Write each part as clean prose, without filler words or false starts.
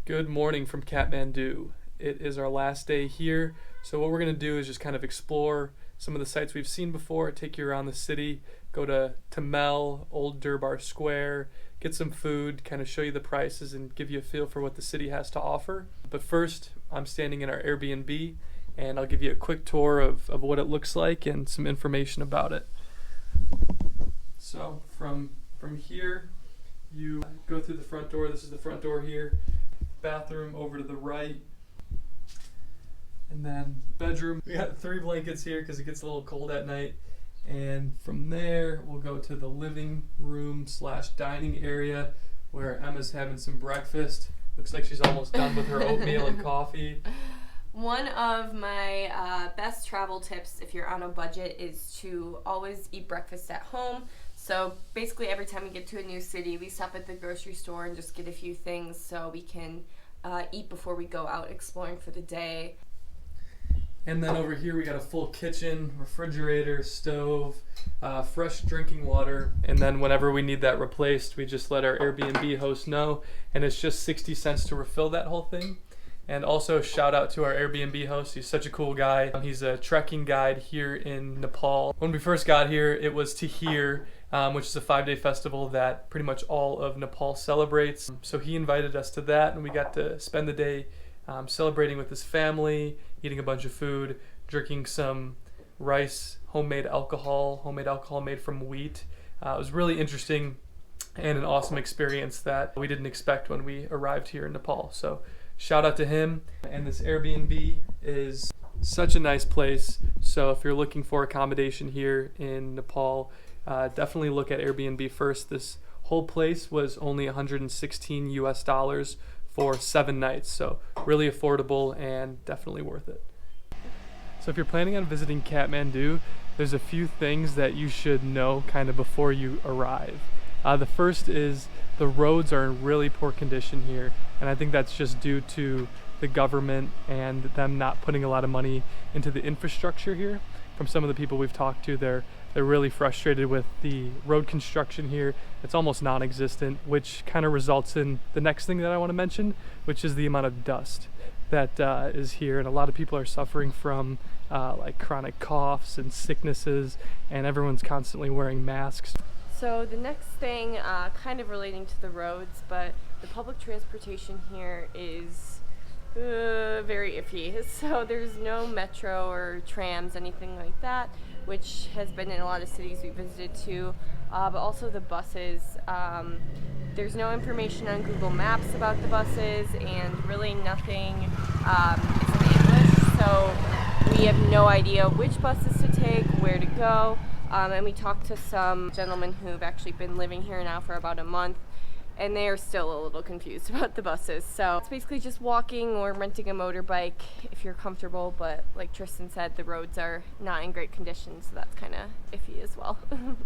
Good morning from Kathmandu. It is our last day here, so what we're going to do is just kind of explore some of the sites we've seen before, take you around the city, go to Mel, Old Durbar Square, get some food, kind of show you the prices and give you a feel for what the city has to offer. But first, I'm standing in our Airbnb, and I'll give you a quick tour of what it looks like and some information about it. So from here, you go through the front door. This is the front door here. Bathroom over to the right, and then bedroom. We got 3 blankets here because it gets a little cold at night, and from there we'll go to the living room / dining area where Emma's having some breakfast. Looks like she's almost done with her oatmeal and coffee. One of my best travel tips if you're on a budget is to always eat breakfast at home. So basically every time we get to a new city, we stop at the grocery store and just get a few things so we can eat before we go out exploring for the day. And then over here we got a full kitchen, refrigerator, stove, fresh drinking water. And then whenever we need that replaced, we just let our Airbnb host know, and it's just 60 cents to refill that whole thing. And also shout out to our Airbnb host. He's such a cool guy. He's a trekking guide here in Nepal. When we first got here, it was Tahir, which is a 5-day festival that pretty much all of Nepal celebrates. So he invited us to that, and we got to spend the day celebrating with his family, eating a bunch of food, drinking some rice, homemade alcohol made from wheat. It was really interesting and an awesome experience that we didn't expect when we arrived here in Nepal. So shout out to him. And this Airbnb is such a nice place. So if you're looking for accommodation here in Nepal, definitely look at Airbnb first. This whole place was only $116 for 7 nights. So really affordable and definitely worth it. So if you're planning on visiting Kathmandu, there's a few things that you should know kind of before you arrive. The first is the roads are in really poor condition here, and I think that's just due to the government and them not putting a lot of money into the infrastructure here. From some of the people we've talked to, they're really frustrated with the road construction here. It's almost non-existent, which kind of results in the next thing that I want to mention, which is the amount of dust that is here, and a lot of people are suffering from like chronic coughs and sicknesses, and everyone's constantly wearing masks. So the next thing, kind of relating to the roads, but the public transportation here is very iffy. So there's no metro or trams, anything like that, which has been in a lot of cities we visited too. But also the buses. There's no information on Google Maps about the buses, and really nothing is in English. So we have no idea which buses to take, where to go. And we talked to some gentlemen who've actually been living here now for about a month, and they are still a little confused about the buses. So it's basically just walking or renting a motorbike if you're comfortable, but like Tristan said, the roads are not in great condition, so that's kind of iffy as well.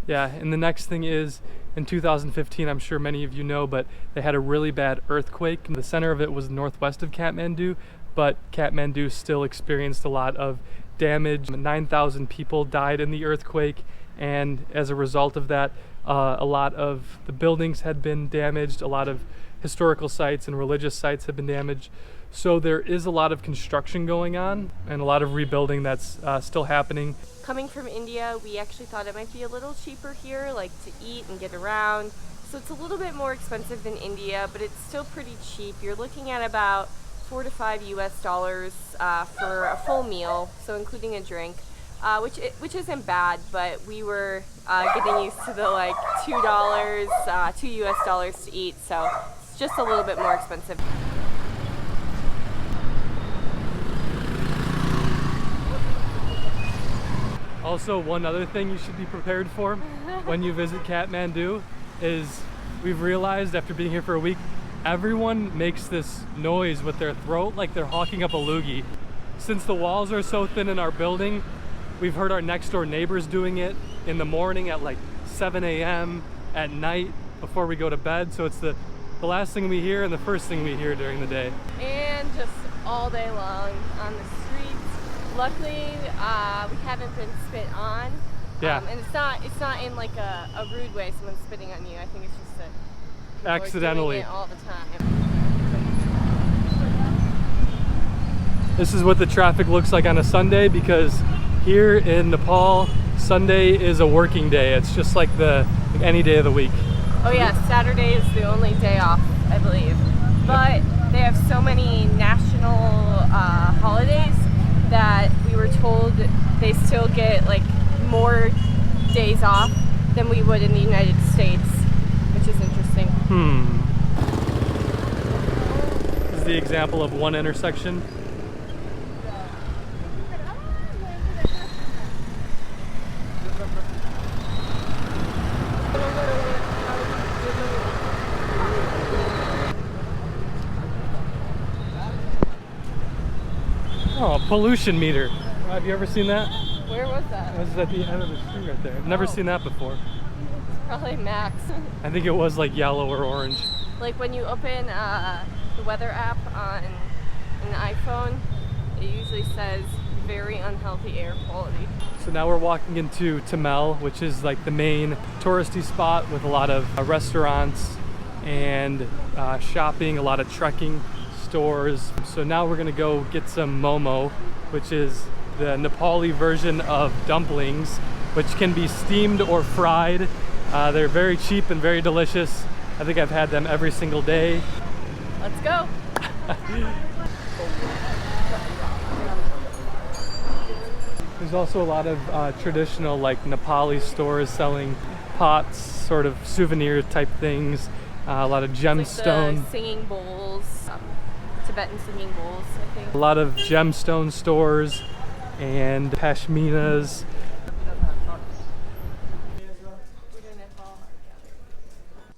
Yeah, and the next thing is, in 2015, I'm sure many of you know, but they had a really bad earthquake. The center of it was northwest of Kathmandu, but Kathmandu still experienced a lot of damage. 9,000 people died in the earthquake, and as a result of that, a lot of the buildings had been damaged, a lot of historical sites and religious sites have been damaged. So there is a lot of construction going on and a lot of rebuilding that's still happening. Coming from India, we actually thought it might be a little cheaper here, like to eat and get around. So it's a little bit more expensive than India, but it's still pretty cheap. You're looking at about $4 to $5 for a full meal, so including a drink, which isn't bad, but we were getting used to the like $2 to eat, so it's just a little bit more expensive. Also, one other thing you should be prepared for when you visit Kathmandu is we've realized after being here for a week, everyone makes this noise with their throat like they're hawking up a loogie. Since the walls are so thin in our building, we've heard our next door neighbors doing it in the morning at like 7 a.m. at night before we go to bed. So it's the last thing we hear and the first thing we hear during the day. And just all day long on the streets. Luckily, we haven't been spit on. Yeah. And it's not in like a rude way, someone spitting on you. I think it's just that people accidentally are doing it all the time. This is what the traffic looks like on a Sunday, because here in Nepal, Sunday is a working day. It's just like any day of the week. Oh yeah, Saturday is the only day off, I believe. But they have so many national holidays that we were told they still get like more days off than we would in the United States, which is interesting. This is the example of one intersection. Oh, a pollution meter. Have you ever seen that? Where was that? It was at the end of the street right there. I've never seen that before. It's probably Max. I think it was like yellow or orange. Like when you open the weather app on an iPhone, it usually says very unhealthy air quality. So now we're walking into Tamil, which is like the main touristy spot with a lot of restaurants and shopping, a lot of trekking stores. So now we're gonna go get some momo, which is the Nepali version of dumplings, which can be steamed or fried. They're very cheap and very delicious. I think I've had them every single day. Let's go. There's also a lot of traditional like Nepali stores selling pots, sort of souvenir type things, a lot of gemstone. Like the singing bowls, Tibetan singing bowls, I think. A lot of gemstone stores and pashminas.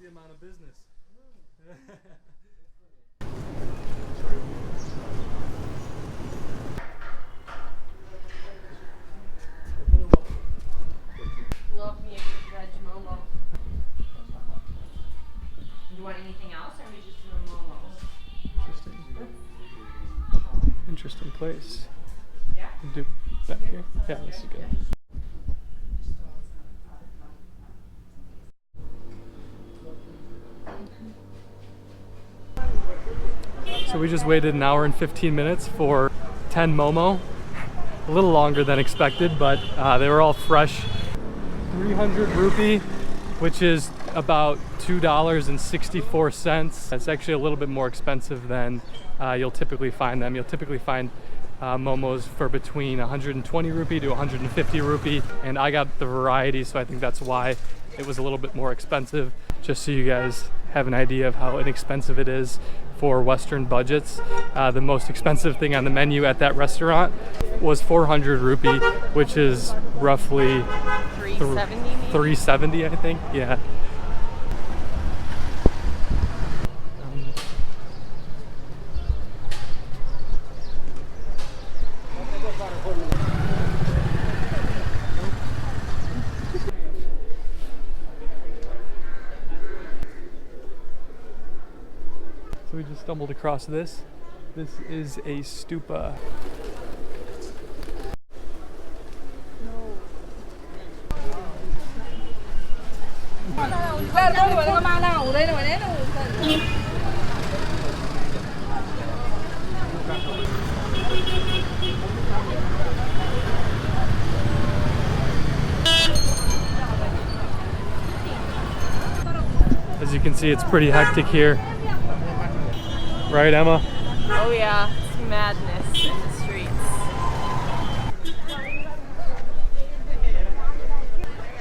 The amount of business. Love me a good veg momo. You want anything else, or are we just doing momos? Interesting place. Yeah? Do back here? Yeah, this is good. So we just waited an hour and 15 minutes for 10 momo. A little longer than expected, but they were all fresh. 300 rupee, which is about $2.64. That's actually a little bit more expensive than you'll typically find them. You'll typically find momos for between 120 rupee to 150 rupee, and I got the variety, so I think that's why it was a little bit more expensive. Just so you guys have an idea of how inexpensive it is for Western budgets. The most expensive thing on the menu at that restaurant was 400 rupee, which is roughly 370 maybe? 370, I think. Yeah. So we just stumbled across this. This is a stupa. As you can see, it's pretty hectic here. Right, Emma? Oh yeah, it's madness in the streets.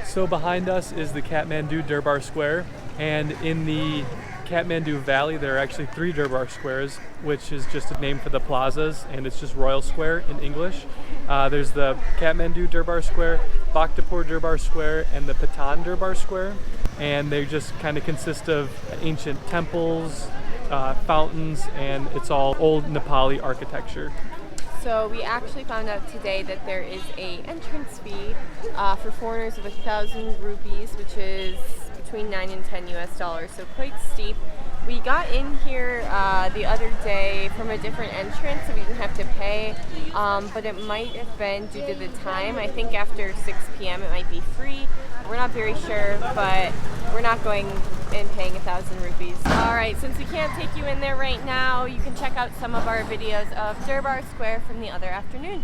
So behind us is the Kathmandu Durbar Square, and in the Kathmandu Valley there are actually 3 Durbar Squares, which is just a name for the plazas, and it's just Royal Square in English. There's the Kathmandu Durbar Square, Bhaktapur Durbar Square, and the Patan Durbar Square, and they just kind of consist of ancient temples, fountains, and it's all old Nepali architecture. So we actually found out today that there is a entrance fee for foreigners of 1,000 rupees, which is between 9 and 10 US dollars, so quite steep. We got in here the other day from a different entrance, so we didn't have to pay, but it might have been due to the time. I think after 6 p.m. it might be free. We're not very sure, but we're not going and paying 1,000 rupees. All right, since we can't take you in there right now, you can check out some of our videos of Durbar Square from the other afternoon.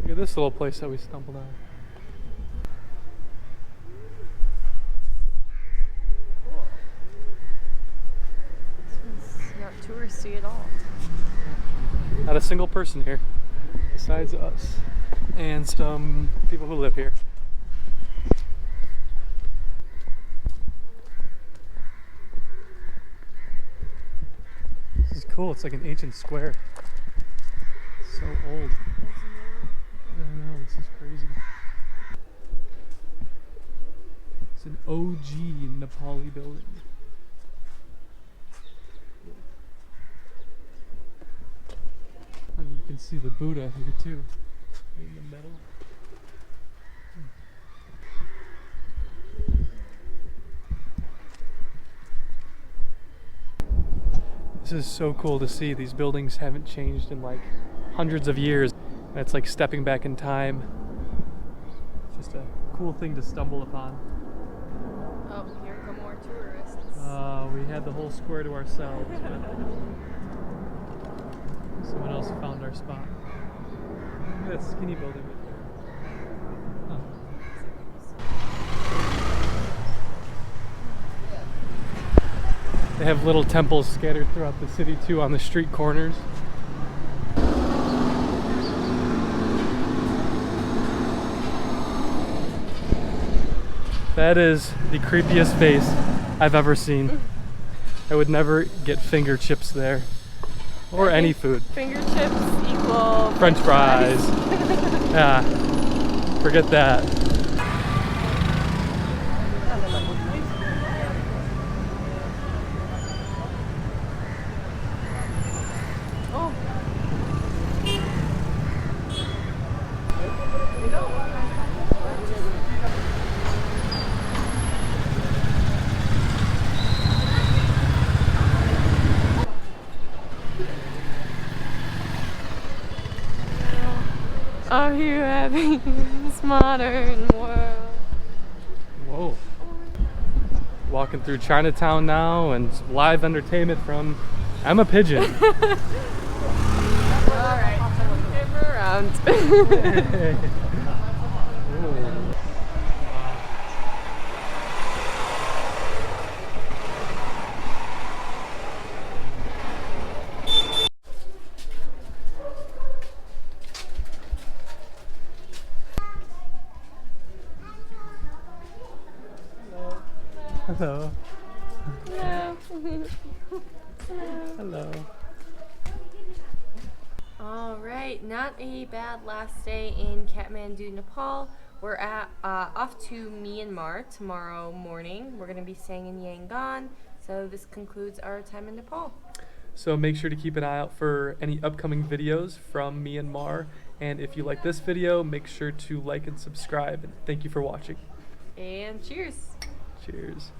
Look at this little place that we stumbled on. This is not touristy at all. Not a single person here, besides us and some people who live here. This is cool. It's like an ancient square. So old. I know, this is crazy. It's an OG Nepali building. Oh, you can see the Buddha here too, in the middle. This is so cool to see. These buildings haven't changed in like hundreds of years. And it's like stepping back in time. It's just a cool thing to stumble upon. Oh, here come more tourists. We had the whole square to ourselves, but someone else found our spot. Look at that skinny building right there. Huh. They have little temples scattered throughout the city too, on the street corners. That is the creepiest face I've ever seen. I would never get finger chips there. Or any food. Finger chips equal French fries. Yeah. Forget that. Oh. Are you having this modern world? Whoa. Walking through Chinatown now and live entertainment from I'm a Pigeon. Alright, camera around. Hello. Hello. Hello. Alright, not a bad last day in Kathmandu, Nepal. We're off to Myanmar tomorrow morning. We're going to be staying in Yangon. So this concludes our time in Nepal. So make sure to keep an eye out for any upcoming videos from Myanmar. And if you like this video, make sure to like and subscribe. And thank you for watching. And cheers. Cheers.